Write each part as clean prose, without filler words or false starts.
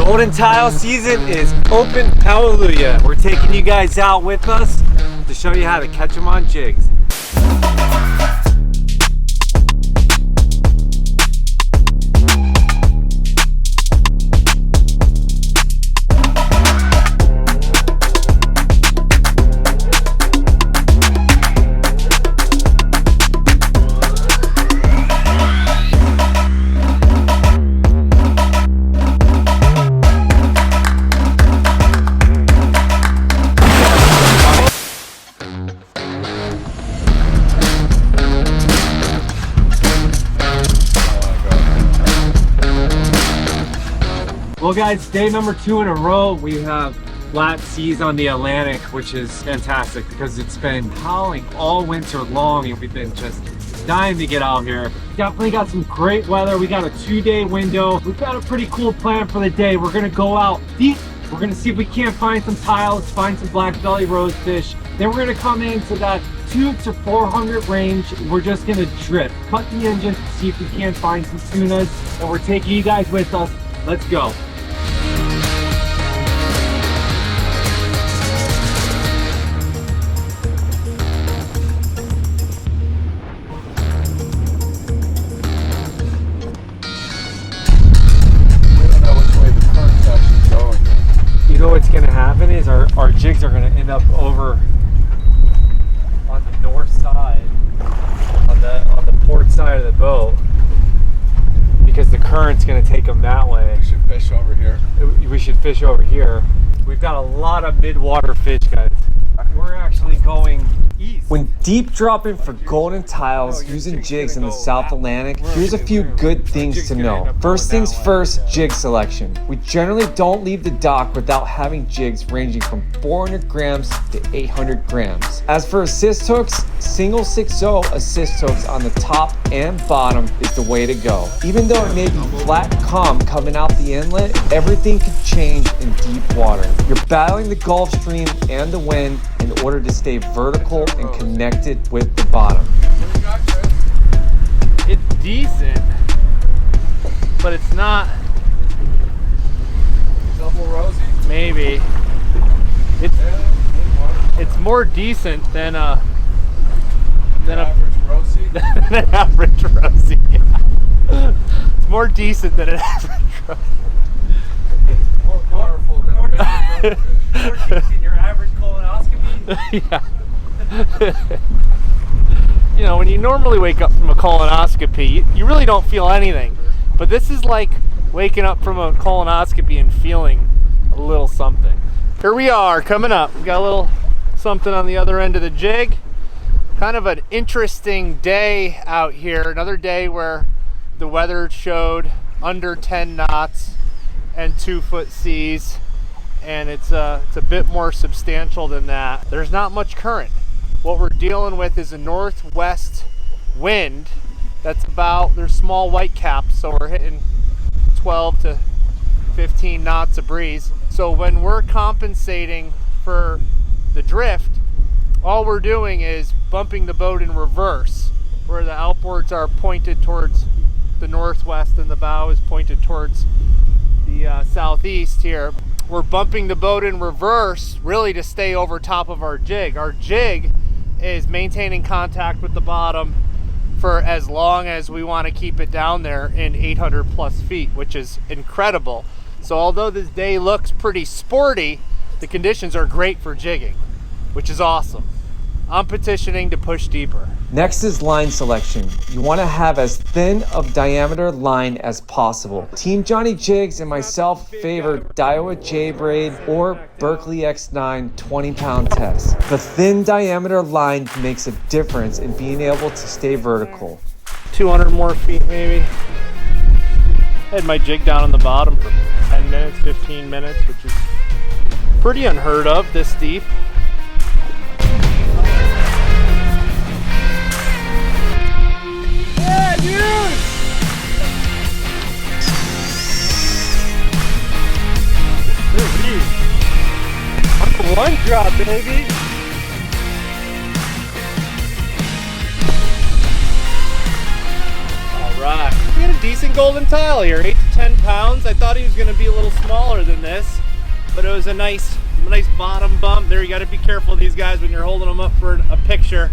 Golden tile season is open, hallelujah. We're taking you guys out with us to show you how to catch them on jigs. Well guys, day number 2 in a row, we have flat seas on the Atlantic, which is fantastic because it's been howling all winter long and we've been just dying to get out here. Definitely got some great weather. We got a 2-day window. We've got a pretty cool plan for the day. We're gonna go out deep. We're gonna see if we can't find some tiles, find some black belly rosefish. Then we're gonna come into that 200 to 400 range. We're just gonna drift, cut the engine, see if we can't find some tunas. And we're taking you guys with us. Let's go. What's going to happen is our jigs are going to end up over on the north side, on the port side of the boat, because the current's going to take them that way. We should fish over here. We should fish over here. We've got a lot of mid-water fish, guys. We're actually going east. When deep dropping for golden tiles using jigs in the South Atlantic, here's a few good things to know. First things first, jig selection. We generally don't leave the dock without having jigs ranging from 400 grams to 800 grams. As for assist hooks, single 6-0 assist hooks on the top and bottom is the way to go. Even though it may be flat and calm coming out the inlet, everything can change in deep water. You're battling the Gulf Stream and the wind in order to stay vertical and connected with the bottom. It's decent, but it's not. Double rosy? Maybe. It's more decent than average rosy. Than an average rosy. Yeah. It's more decent than an average rosy. More powerful than a average rosy. More decent your average colonoscopy. Yeah. You know, when you normally wake up from a colonoscopy, you really don't feel anything. But this is like waking up from a colonoscopy and feeling a little something. Here we are, coming up. We got a little something on the other end of the jig. Kind of an interesting day out here. Another day where the weather showed under 10 knots and 2-foot seas. And it's a bit more substantial than that. There's not much current. What we're dealing with is a northwest wind that's there's small white caps, so we're hitting 12 to 15 knots of breeze. So when we're compensating for the drift, all we're doing is bumping the boat in reverse, where the outboards are pointed towards the northwest and the bow is pointed towards the southeast here. We're bumping the boat in reverse really to stay over top of our jig. Our jig is maintaining contact with the bottom for as long as we want to keep it down there in 800 plus feet, which is incredible. So although this day looks pretty sporty, the conditions are great for jigging, which is awesome. I'm petitioning to push deeper. Next is line selection. You want to have as thin of diameter line as possible. Team Johnny Jigs and myself favor Daiwa J-Braid or Berkeley X9 20-pound test. The thin diameter line makes a difference in being able to stay vertical. 200 more feet maybe. I had my jig down on the bottom for 10 minutes, 15 minutes, which is pretty unheard of this deep. Yeah, dude! On the one drop, baby! Alright. We had a decent golden tile here, 8 to 10 pounds. I thought he was going to be a little smaller this, but it was a nice bottom bump. There, you got to be careful of these guys when you're holding them up for a picture.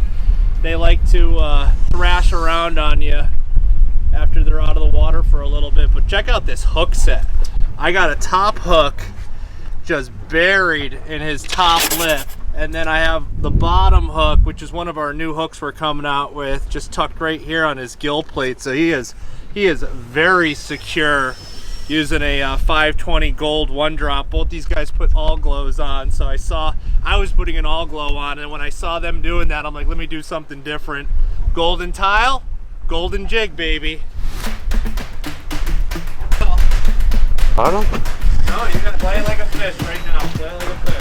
They like to thrash around on you after they're out of the water for a little bit. But check out this hook set. I got a top hook just buried in his top lip, and then I have the bottom hook, which is one of our new hooks we're coming out with, just tucked right here on his gill plate. So he is very secure using a 520 gold 1-drop. Both these guys put all glows on, so I was putting an all glow on, and when I saw them doing that, I'm like, let me do something different. Golden tile, golden jig, baby. Bottom? No, you gotta play it like a fish right now. Play it like a fish.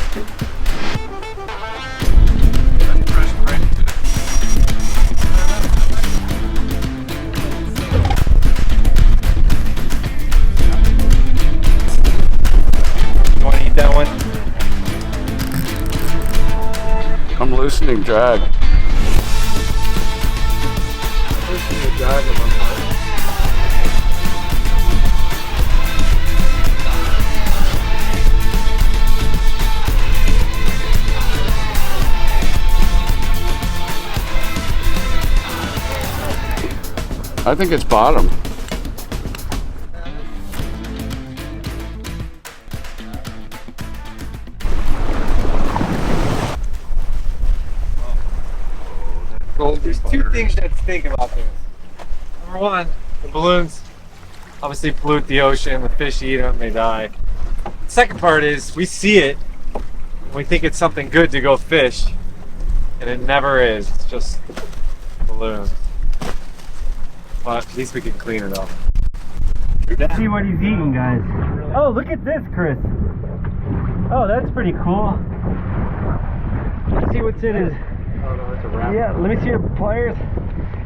You want to eat that one? I'm loosening drag. Loosening the drag of my heart. I think it's bottom. There's two things to think about this. Number one, the balloons obviously pollute the ocean. The fish eat them, they die. The second part is we see it and we think it's something good to go fish, and it never is. It's just balloons. But at least we can clean it up. Let's see what he's eating, guys. Oh, look at this, Chris. Oh, that's pretty cool. Let's see what's in his. Oh no, it's a wrap. Yeah, let me see your pliers.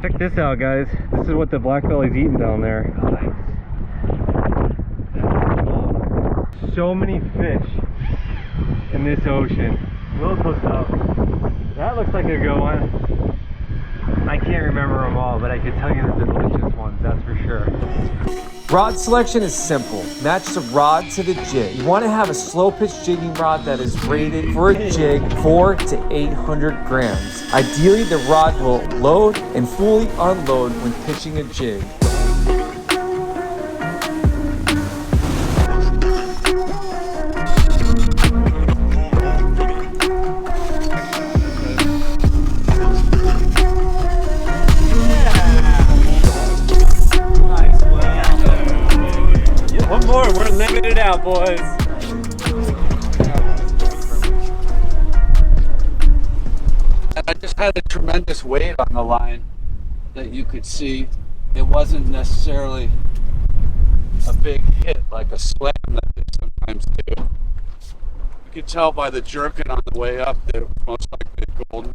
Check this out, guys. This is what the black belly's eating down there. So many fish in this ocean. Will's hooked up. That looks like a good one. I can't remember them all, but I can tell you the delicious ones, that's for sure. Rod selection is simple. Match the rod to the jig. You want to have a slow pitch jigging rod that is rated for a jig 400 to 800 grams. Ideally, the rod will load and fully unload when pitching a jig. One more, we're limiting it out, boys. And I just had a tremendous weight on the line that you could see. It wasn't necessarily a big hit like a slam that they sometimes do. You could tell by the jerking on the way up that it was most likely a golden.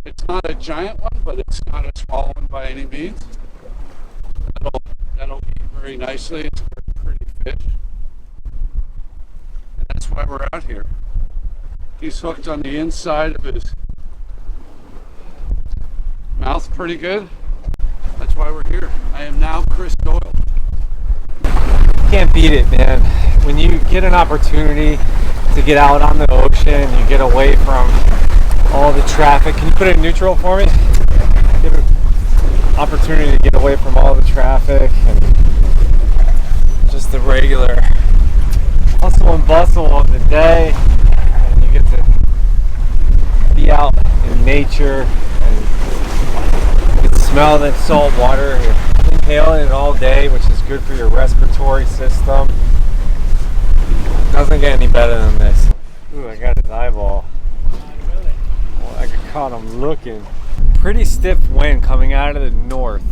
It's not a giant one, but it's not a small one by any means. That'll eat very nicely. It's a pretty fish. And that's why we're out here. He's hooked on the inside of his mouth pretty good. That's why we're here. I am now Chris Doyle. Can't beat it, man. When you get an opportunity to get out on the ocean, you get away from all the traffic. Can you put it in neutral for me? Get an opportunity to get away from all the traffic and just the regular hustle and bustle of the day, and you get to be out in nature and you can smell that salt water. You're inhaling it all day, which is good for your respiratory system. Doesn't get any better than this. Ooh, I got his eyeball. Oh, I caught him looking. Pretty stiff wind coming out of the north,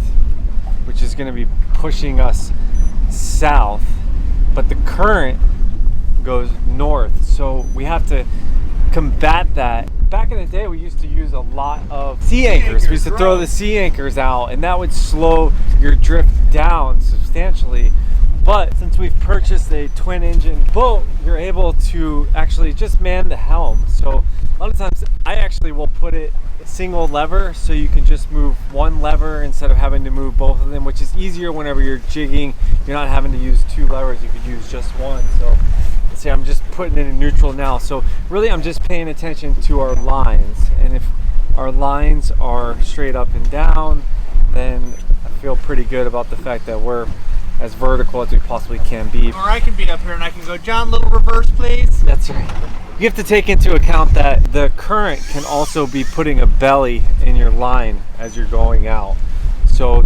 which is going to be pushing us south, but the current goes north, so we have to combat that. Back in the day, we used to use a lot of sea anchors. We used to throw the sea anchors out, and that would slow your drift down substantially. But since we've purchased a twin engine boat, you're able to actually just man the helm. So a lot of times I actually will put it single lever, so you can just move one lever instead of having to move both of them, which is easier whenever you're jigging. You're not having to use two levers, you could use just one. So see, I'm just putting it in neutral now. So really I'm just paying attention to our lines, and if our lines are straight up and down, then I feel pretty good about the fact that we're as vertical as we possibly can be. Or I can be up here and I can go, John, little reverse, please. That's right. You have to take into account that the current can also be putting a belly in your line as you're going out. So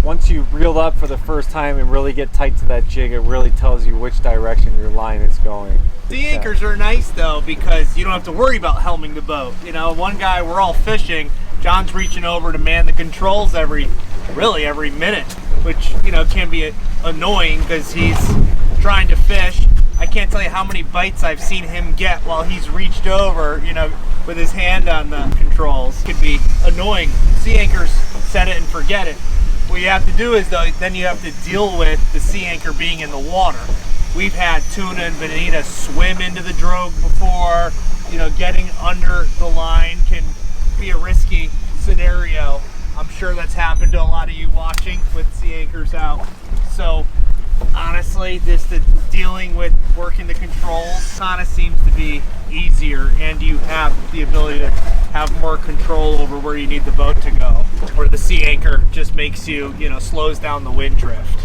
once you reel up for the first time and really get tight to that jig, it really tells you which direction your line is going. Sea anchors are nice though, because you don't have to worry about helming the boat. You know, one guy, we're all fishing, John's reaching over to man the controls every minute, which, you know, can be annoying because he's trying to fish. I can't tell you how many bites I've seen him get while he's reached over, you know, with his hand on the controls. It could be annoying. Sea anchors, set it and forget it. What you have to do is, though, then you have to deal with the sea anchor being in the water. We've had tuna and bonita swim into the drogue before. You know, getting under the line can be a risky scenario. I'm sure that's happened to a lot of you watching with sea anchors out. So honestly, dealing with working the controls kind of seems to be easier, and you have the ability to have more control over where you need the boat to go, where the sea anchor just makes you, you know, slows down the wind drift.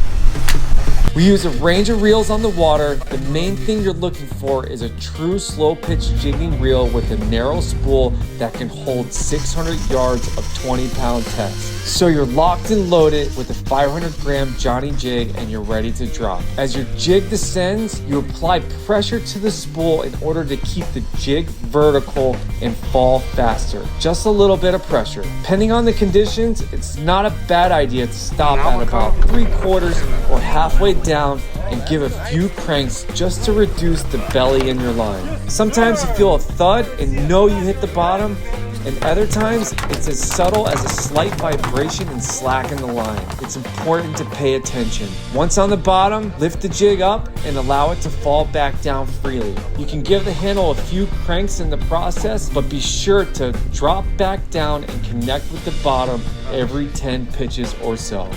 We use a range of reels on the water. The main thing you're looking for is a true slow pitch jigging reel with a narrow spool that can hold 600 yards of 20-pound test. So you're locked and loaded with a 500-gram Johnny jig and you're ready to drop. As your jig descends, you apply pressure to the spool in order to keep the jig vertical and fall faster. Just a little bit of pressure. Depending on the conditions, it's not a bad idea to stop at about 3/4 or halfway down and give a few cranks just to reduce the belly in your line. Sometimes you feel a thud and know you hit the bottom, and other times it's as subtle as a slight vibration and slack in the line. It's important to pay attention. Once on the bottom, lift the jig up and allow it to fall back down freely. You can give the handle a few cranks in the process, but be sure to drop back down and connect with the bottom every 10 pitches or so.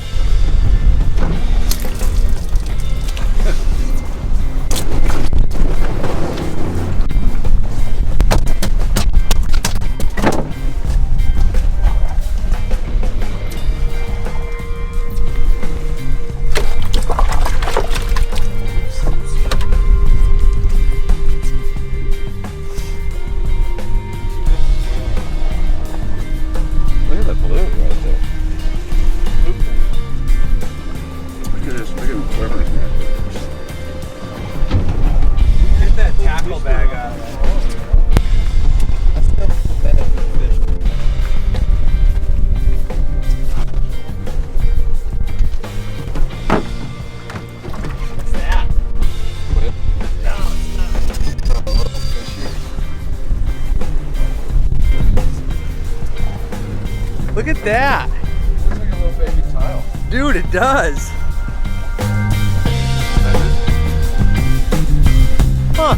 Look at that. Looks like a little baby tile. Dude, it does. Huh.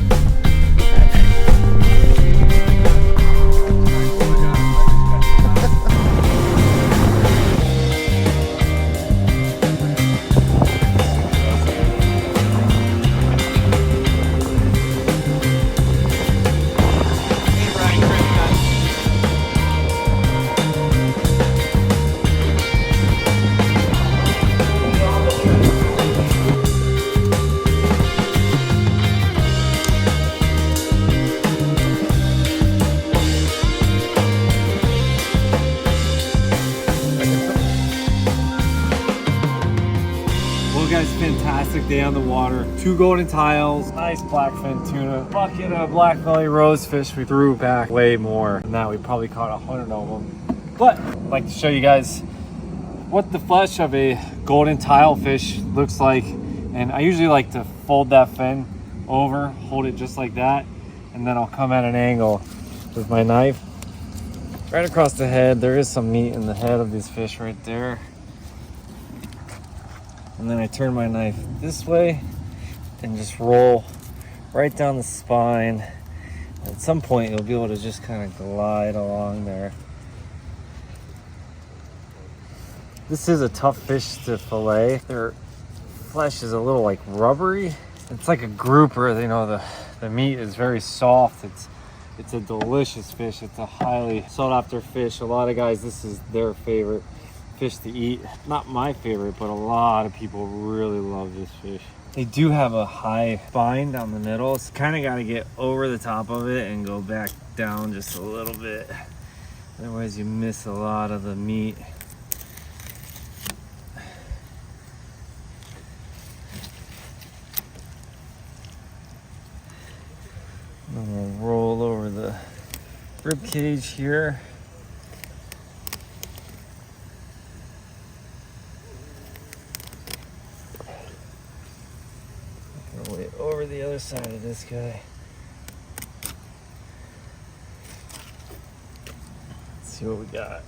Guys, fantastic day on the water. 2 golden tiles, nice blackfin tuna, bucket of black belly rosefish. We threw back way more than that. We probably caught 100 of them. But I'd like to show you guys what the flesh of a golden tile fish looks like. And I usually like to fold that fin over, hold it just like that, and then I'll come at an angle with my knife right across the head. There is some meat in the head of these fish right there. And then I turn my knife this way and just roll right down the spine. At some point, you'll be able to just kind of glide along there. This is a tough fish to fillet. Their flesh is a little like rubbery. It's like a grouper, you know, the meat is very soft. It's a delicious fish. It's a highly sought after fish. A lot of guys, this is their favorite fish to eat. Not my favorite, but a lot of people really love this fish. They do have a high spine down the middle. So kind of got to get over the top of it and go back down just a little bit. Otherwise you miss a lot of the meat. And we'll roll over the rib cage here. Way over the other side of this guy. Let's see what we got.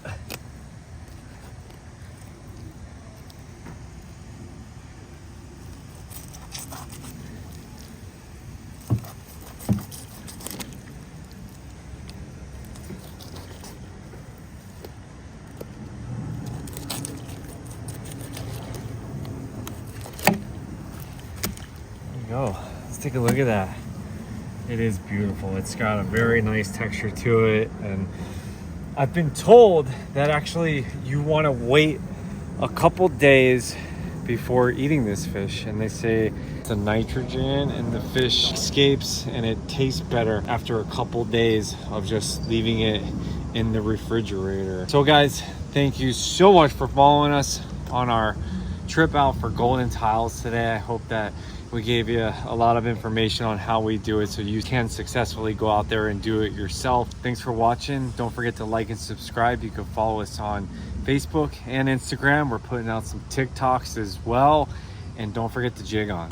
Go. Let's take a look at that. It is beautiful. It's got a very nice texture to it, and I've been told that actually you want to wait a couple days before eating this fish, and they say the nitrogen in the fish escapes and it tastes better after a couple days of just leaving it in the refrigerator. So guys, thank you so much for following us on our trip out for golden tiles today. I hope that we gave you a lot of information on how we do it so you can successfully go out there and do it yourself. Thanks for watching. Don't forget to like and subscribe. You can follow us on Facebook and Instagram. We're putting out some TikToks as well. And don't forget to jig on.